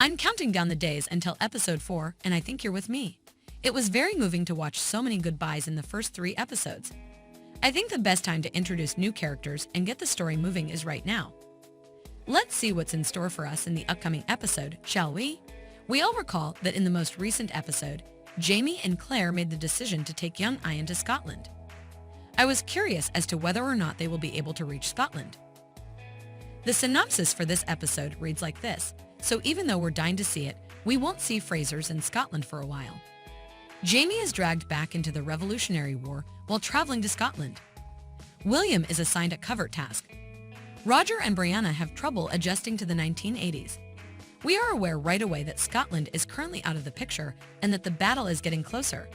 I'm counting down the days until episode 4, and I think you're with me. It was very moving to watch so many goodbyes in the first 3 episodes. I think the best time to introduce new characters and get the story moving is right now. Let's see what's in store for us in the upcoming episode, shall we? We all recall that in the most recent episode, Jamie and Claire made the decision to take young Ian to Scotland. I was curious as to whether or not they will be able to reach Scotland. The synopsis for this episode reads like this, so even though we're dying to see it, we won't see Frasers in Scotland for a while. Jamie is dragged back into the Revolutionary War while traveling to Scotland. William is assigned a covert task. Roger and Brianna have trouble adjusting to the 1980s. We are aware right away that Scotland is currently out of the picture and that the battle is getting closer.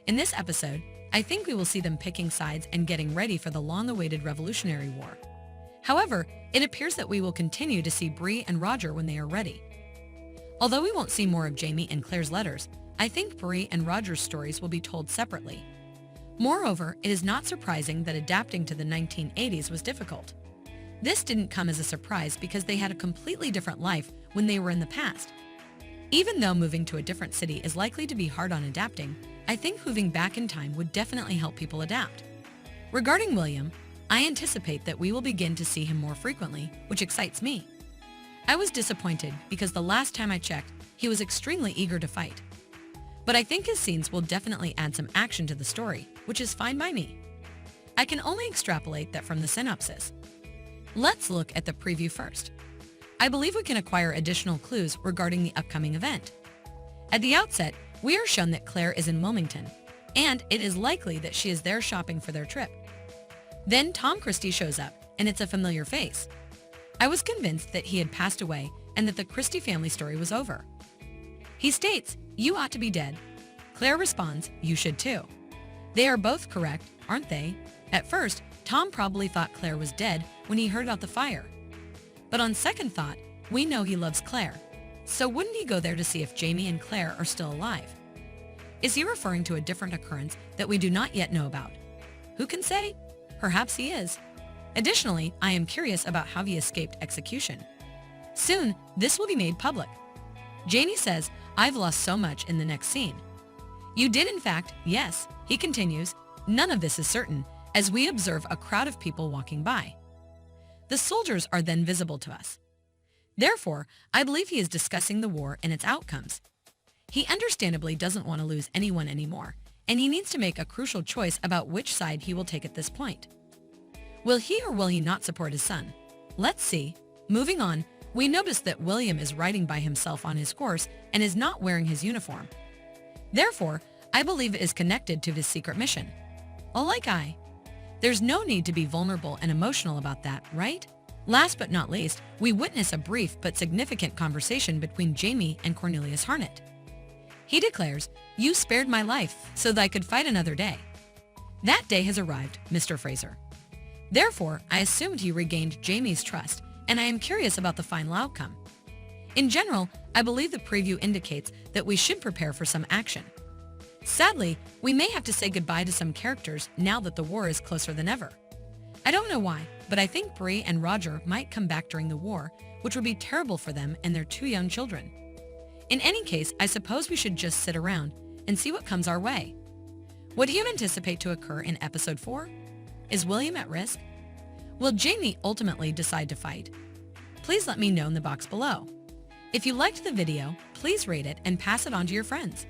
In this episode, I think we will see them picking sides and getting ready for the long-awaited Revolutionary War. However, it appears that we will continue to see Bree and Roger when they are ready. Although we won't see more of Jamie and Claire's letters, I think Bree and Roger's stories will be told separately. Moreover, it is not surprising that adapting to the 1980s was difficult. This didn't come as a surprise because they had a completely different life when they were in the past. Even though moving to a different city is likely to be hard on adapting, I think moving back in time would definitely help people adapt. Regarding William, I anticipate that we will begin to see him more frequently, which excites me. I was disappointed because the last time I checked, he was extremely eager to fight. But I think his scenes will definitely add some action to the story, which is fine by me. I can only extrapolate that from the synopsis. Let's look at the preview first. I believe we can acquire additional clues regarding the upcoming event. At the outset, we are shown that Claire is in Wilmington, and it is likely that she is there shopping for their trip. Then Tom Christie shows up, and it's a familiar face. I was convinced that he had passed away and that the Christie family story was over. He states, "You ought to be dead." Claire responds, "You should too." They are both correct, aren't they? At first, Tom probably thought Claire was dead when he heard about the fire. But on second thought, we know he loves Claire. So wouldn't he go there to see if Jamie and Claire are still alive? Is he referring to a different occurrence that we do not yet know about? Who can say? Perhaps he is. Additionally, I am curious about how he escaped execution. Soon, this will be made public. Janie says, "I've lost so much in the next scene." You did in fact, yes, he continues. None of this is certain, as we observe a crowd of people walking by. The soldiers are then visible to us. Therefore, I believe he is discussing the war and its outcomes. He understandably doesn't want to lose anyone anymore, and he needs to make a crucial choice about which side he will take at this point. Will he or will he not support his son? Let's see. Moving on, we notice that William is riding by himself on his horse and is not wearing his uniform. Therefore, I believe it is connected to his secret mission. Like there's no need to be vulnerable and emotional about that, right? Last but not least, we witness a brief but significant conversation between Jamie and Cornelius Harnett. He declares, "You spared my life so that I could fight another day." That day has arrived, Mr. Fraser. Therefore, I assumed he regained Jamie's trust, and I am curious about the final outcome. In general, I believe the preview indicates that we should prepare for some action. Sadly, we may have to say goodbye to some characters now that the war is closer than ever. I don't know why, but I think Bree and Roger might come back during the war, which would be terrible for them and their 2 young children. In any case, I suppose we should just sit around and see what comes our way. What do you anticipate to occur in episode 4? Is William at risk? Will Jamie ultimately decide to fight? Please let me know in the box below. If you liked the video, please rate it and pass it on to your friends.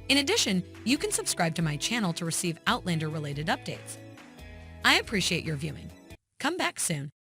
In addition, you can subscribe to my channel to receive Outlander-related updates. I appreciate your viewing. Come back soon.